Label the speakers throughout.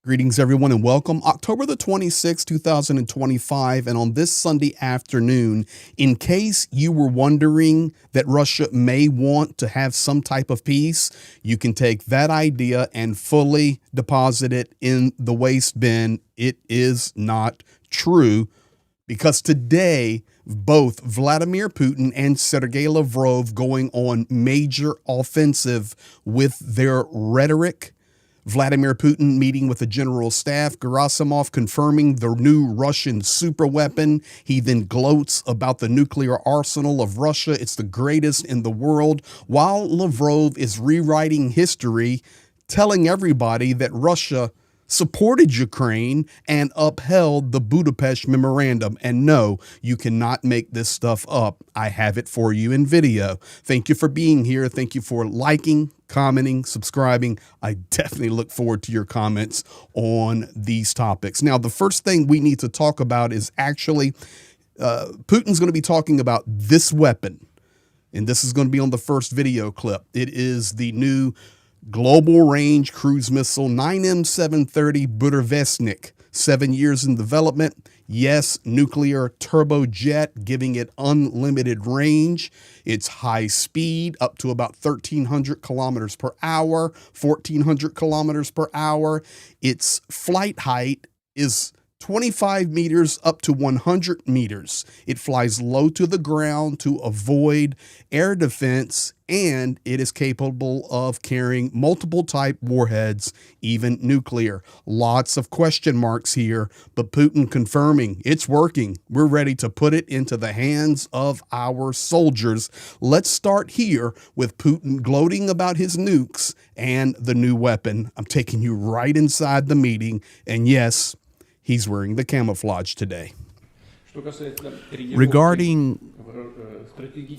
Speaker 1: Greetings, everyone, and welcome. October the 26th, 2025. And on this Sunday afternoon, in case you were wondering that Russia may want to have some type of peace, you can take that idea and fully deposit it in the waste bin. It is not true, because today, both Vladimir Putin and Sergei Lavrov going on major offensive with their rhetoric. Vladimir Putin meeting with the general staff, Gerasimov confirming the new Russian superweapon. He then gloats about the nuclear arsenal of Russia. It's the greatest in the world, while Lavrov is rewriting history, telling everybody that Russia supported Ukraine and upheld the Budapest Memorandum. And no, you cannot make this stuff up. I have it for you in video. Thank you for being here. Thank you for liking, commenting, subscribing. I definitely look forward to your comments on these topics. Now, the first thing we need to talk about is actually Putin's going to be talking about this weapon. And this is going to be on the first video clip. It is the new Global Range Cruise Missile 9M730 BLUESKY, 7 years in development. Yes, nuclear turbojet, giving it unlimited range. It's high speed, up to about 1,300 kilometers per hour, 1,400 kilometers per hour. Its flight height is 25 meters up to 100 meters. It flies low to the ground to avoid air defense, and it is capable of carrying multiple type warheads, even nuclear. Lots of question marks here, but Putin confirming it's working. We're ready to put it into the hands of our soldiers. Let's start here with Putin gloating about his nukes and the new weapon. I'm taking you right inside the meeting, and yes, he's wearing the camouflage today. Regarding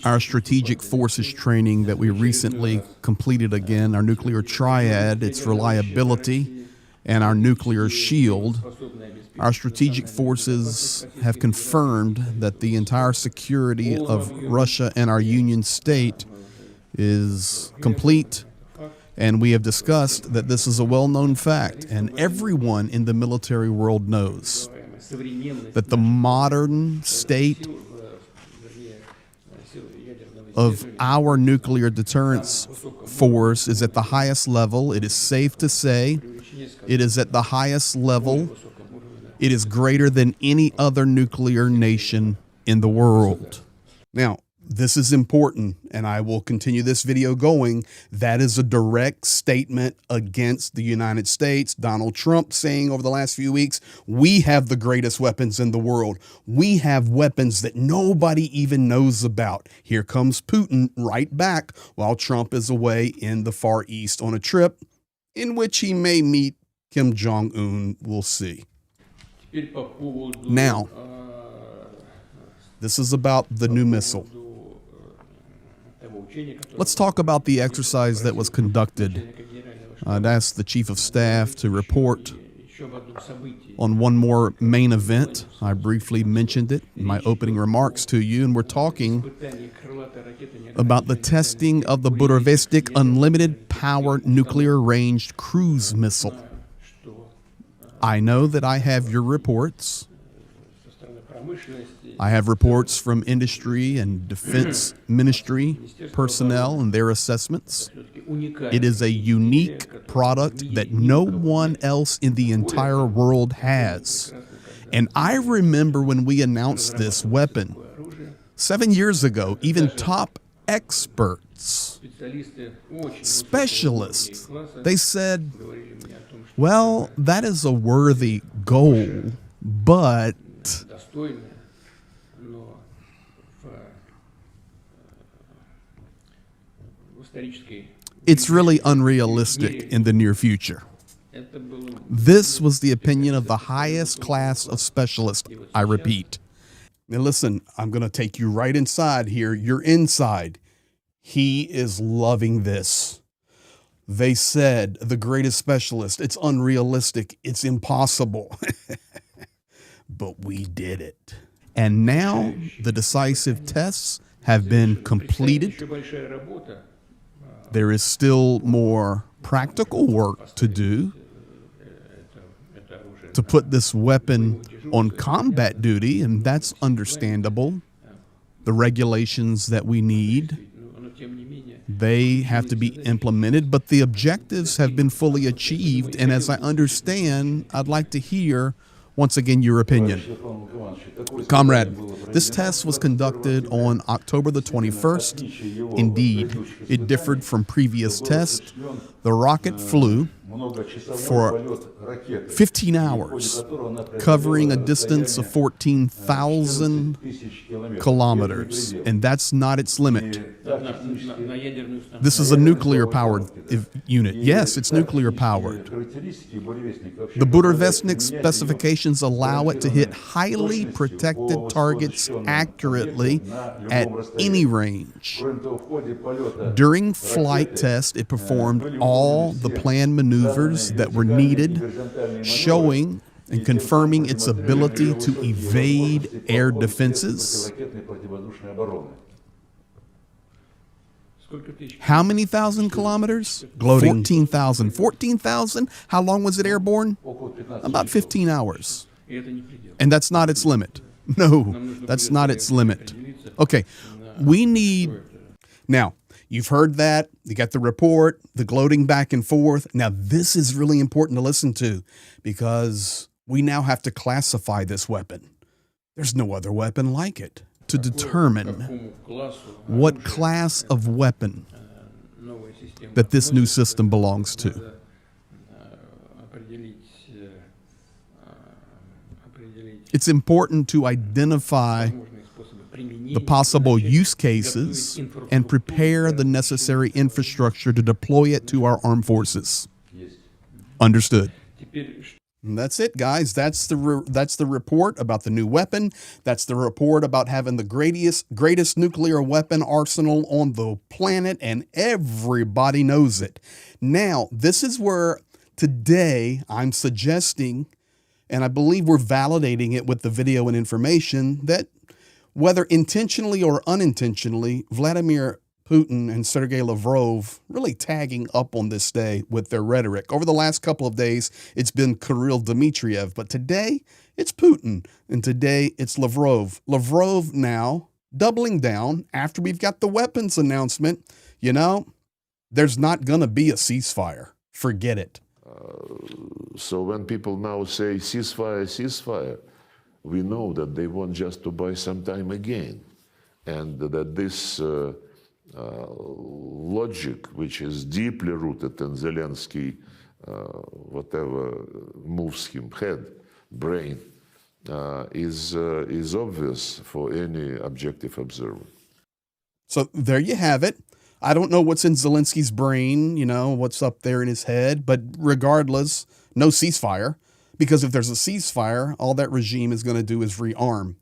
Speaker 1: our strategic forces training that we recently completed again, our nuclear triad, its reliability, and our nuclear shield, our strategic forces have confirmed that the entire security of Russia and our Union state is complete. And we have discussed that this is a well-known fact, and everyone in the military world knows that the modern state of our nuclear deterrence force is at the highest level. It is safe to say it is at the highest level. It is greater than any other nuclear nation in the world. Now, this is important, and I will continue this video going. That is a direct statement against the United States. Donald Trump saying over the last few weeks, we have the greatest weapons in the world. We have weapons that nobody even knows about. Here comes Putin right back while Trump is away in the Far East on a trip in which he may meet Kim Jong-un. We'll see. Now, this is about the new missile. Let's talk about the exercise that was conducted. I'd asked the Chief of Staff to report on one more main event. I briefly mentioned it in my opening remarks to you, and we're talking about the testing of the BLUESKY unlimited power nuclear ranged cruise missile. I know that I have your reports. I have reports from industry and defense ministry personnel and their assessments. It is a unique product that no one else in the entire world has. And I remember when we announced this weapon 7 years ago, even top experts, specialists, they said, well, that is a worthy goal, but it's really unrealistic in the near future. This was the opinion of the highest class of specialists, I repeat. Now listen, I'm going to take you right inside here. You're inside. He is loving this. They said, the greatest specialist, it's unrealistic, it's impossible. But we did it. And now the decisive tests have been completed. There is still more practical work to do. to put this weapon on combat duty, and that's understandable. The regulations that we need, they have to be implemented, but the objectives have been fully achieved. And as I understand, I'd like to hear, once again, your opinion. Comrade, this test was conducted on October the 21st. Indeed, it differed from previous tests. The rocket flew for 15 hours, covering a distance of 14,000 kilometers, and that's not its limit. This is a nuclear-powered unit. Yes, it's nuclear-powered. The Budapest specifications allow it to hit highly protected targets accurately at any range. During flight test, it performed all the planned maneuvers that were needed, showing and confirming its ability to evade air defenses. How many thousand kilometers? Gloating. 14,000. 14,000? How long was it airborne? About 15 hours. And that's not its limit. No, that's not its limit. Okay, we need... Now, you've heard that. You got the report, the gloating back and forth. Now, this is really important to listen to because we now have to classify this weapon. There's no other weapon like it. To determine what class of weapon that this new system belongs to. It's important to identify the possible use cases and prepare the necessary infrastructure to deploy it to our armed forces. Understood. And that's it, guys. That's the report about the new weapon. That's the report about having the greatest nuclear weapon arsenal on the planet, and everybody knows it. Now, this is where today I'm suggesting, and I believe we're validating it with the video and information, that whether intentionally or unintentionally, Vladimir Putin and Sergei Lavrov really tagging up on this day with their rhetoric. Over the last couple of days, it's been Kirill Dmitriev, but today it's Putin, and today it's Lavrov. Lavrov now doubling down after we've got the weapons announcement. You know, there's not going to be a ceasefire. Forget it.
Speaker 2: So when people now say ceasefire, ceasefire, we know that they want just to buy some time again, and that this logic, which is deeply rooted in Zelensky, whatever moves him, brain, is obvious for any objective observer.
Speaker 1: So there you have it. I don't know what's in Zelensky's brain, you know, what's up there in his head, but regardless, no ceasefire, because if there's a ceasefire, all that regime is going to do is rearm.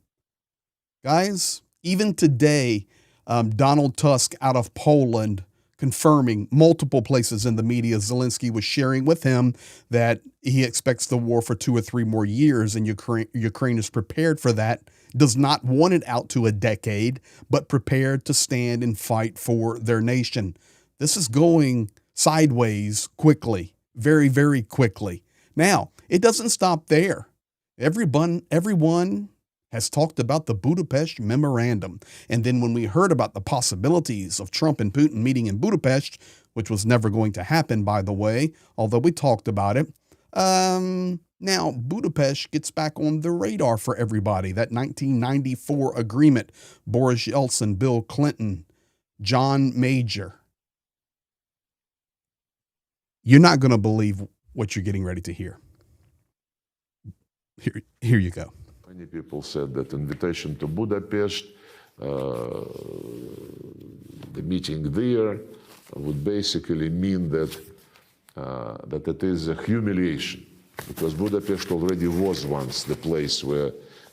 Speaker 1: Guys, even today, Donald Tusk out of Poland confirming multiple places in the media, Zelensky was sharing with him that he expects the war for 2 or 3 more years, and Ukraine is prepared for that, does not want it out to a decade, but prepared to stand and fight for their nation. This is going sideways quickly, very, very quickly. Now, it doesn't stop there. Everyone has talked about the Budapest Memorandum. And then when we heard about the possibilities of Trump and Putin meeting in Budapest, which was never going to happen, by the way, although we talked about it, now Budapest gets back on the radar for everybody. That 1994 agreement, Boris Yeltsin, Bill Clinton, John Major. You're not going to believe what you're getting ready to hear. Here you go.
Speaker 2: Many people said that invitation to Budapest, the meeting there, would basically mean that that it is a humiliation, because Budapest already was once the place where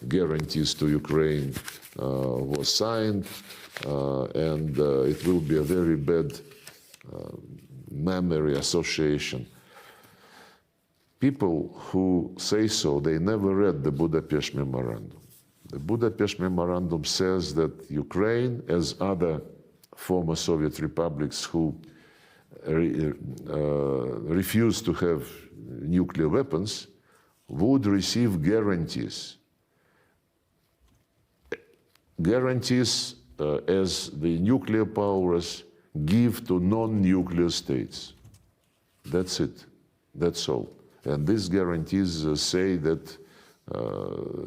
Speaker 2: guarantees to Ukraine was signed, and it will be a very bad memory association. People who say so, they never read the Budapest Memorandum. The Budapest Memorandum says that Ukraine, as other former Soviet republics who refused to have nuclear weapons, would receive guarantees. Guarantees as the nuclear powers give to non-nuclear states. That's it. That's all. And these guarantees say that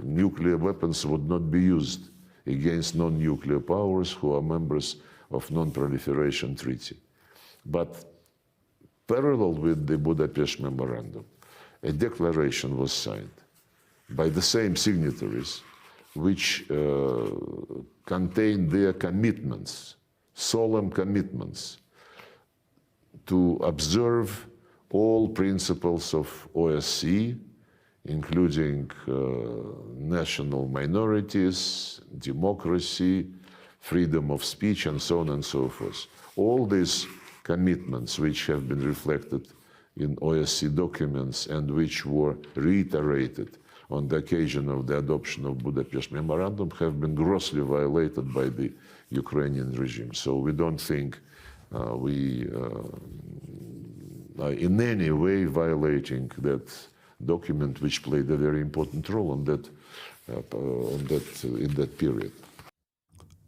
Speaker 2: nuclear weapons would not be used against non-nuclear powers who are members of Non-Proliferation Treaty. But parallel with the Budapest Memorandum, a declaration was signed by the same signatories, which contained their commitments, solemn commitments, to observe all principles of OSCE, including national minorities, democracy, freedom of speech, and so on and so forth. All these commitments, which have been reflected in OSCE documents and which were reiterated on the occasion of the adoption of Budapest Memorandum, have been grossly violated by the Ukrainian regime. So we don't think we are in any way violating that document, which played a very important role in that period.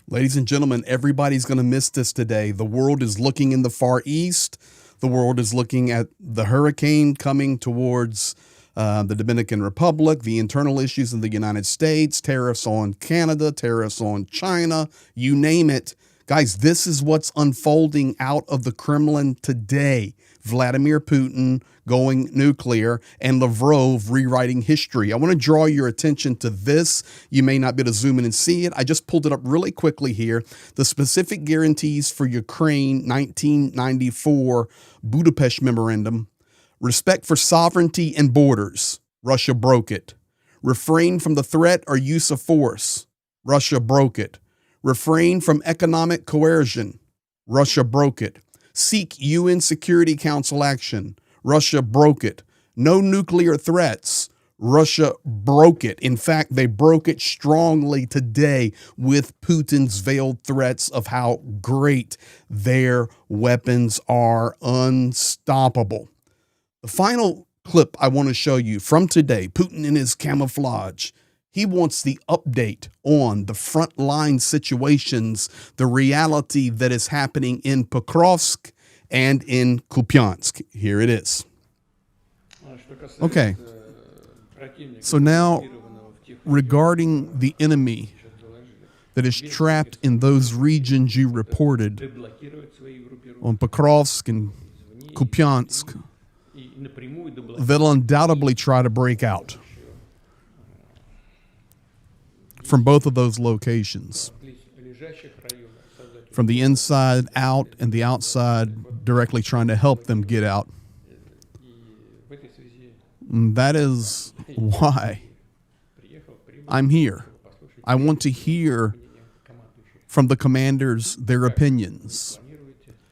Speaker 1: Ladies and gentlemen, everybody's going to miss this today. The world is looking in the Far East. The world is looking at the hurricane coming towards the Dominican Republic, the internal issues in the United States, tariffs on Canada, tariffs on China, you name it. Guys, this is what's unfolding out of the Kremlin today. Vladimir Putin going nuclear and Lavrov rewriting history. I want to draw your attention to this. You may not be able to zoom in and see it. I just pulled it up really quickly here. The specific guarantees for Ukraine 1994 Budapest Memorandum. Respect for sovereignty and borders. Russia broke it. Refrain from the threat or use of force. Russia broke it. Refrain from economic coercion. Russia broke it. Seek UN Security Council action. Russia broke it. No nuclear threats. Russia broke it. In fact, they broke it strongly today with Putin's veiled threats of how great their weapons are, unstoppable. The final clip I want to show you from today, Putin in his camouflage. He wants the update on the frontline situations, the reality that is happening in Pokrovsk and in Kupiansk. Here it is. Okay. So now, regarding the enemy that is trapped in those regions you reported on Pokrovsk and Kupiansk, they'll undoubtedly try to break out from both of those locations, from the inside out and the outside directly trying to help them get out. And that is why I'm here. I want to hear from the commanders their opinions.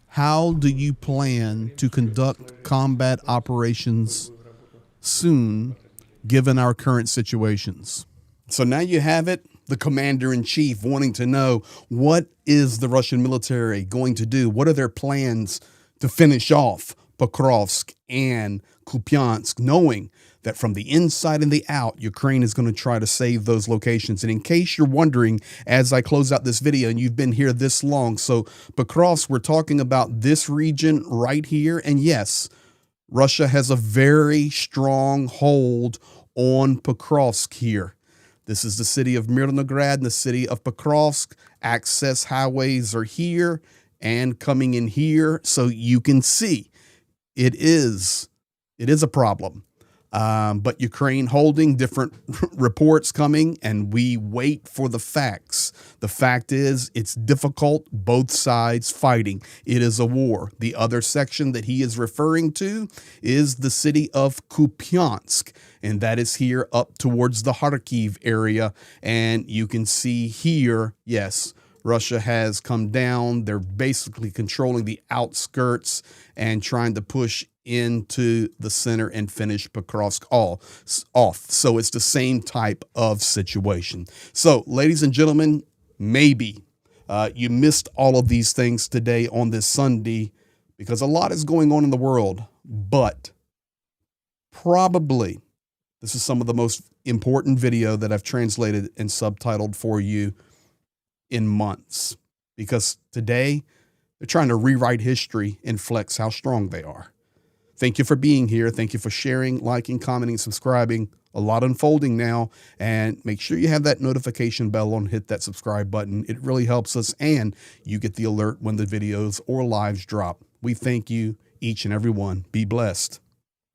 Speaker 1: How do you plan to conduct combat operations soon, given our current situations? So now you have it, the commander-in-chief wanting to know, what is the Russian military going to do? What are their plans to finish off Pokrovsk and Kupiansk, knowing that from the inside and the out, Ukraine is going to try to save those locations. And in case you're wondering, as I close out this video, and you've been here this long, so Pokrovsk, we're talking about this region right here. And yes, Russia has a very strong hold on Pokrovsk here. This is the city of Mirnograd and the city of Pokrovsk. Access highways are here and coming in here. So you can see it is a problem. But Ukraine holding, different reports coming, and we wait for the facts. The fact is, it's difficult, both sides fighting. It is a war. The other section that he is referring to is the city of Kupiansk, and that is here up towards the Kharkiv area. And you can see here, yes, Russia has come down. They're basically controlling the outskirts and trying to push into the center and finish Pokrovsk off. So it's the same type of situation. So, ladies and gentlemen, maybe you missed all of these things today on this Sunday because a lot is going on in the world, but probably This is some of the most important video that I've translated and subtitled for you in months, because today they're trying to rewrite history and flex how strong they are. Thank you for being here. Thank you for sharing, liking, commenting, subscribing. A lot unfolding now, and make sure you have that notification bell on, hit that subscribe button. It really helps us, and you get the alert when the videos or lives drop. We thank you, each and every one. Be blessed.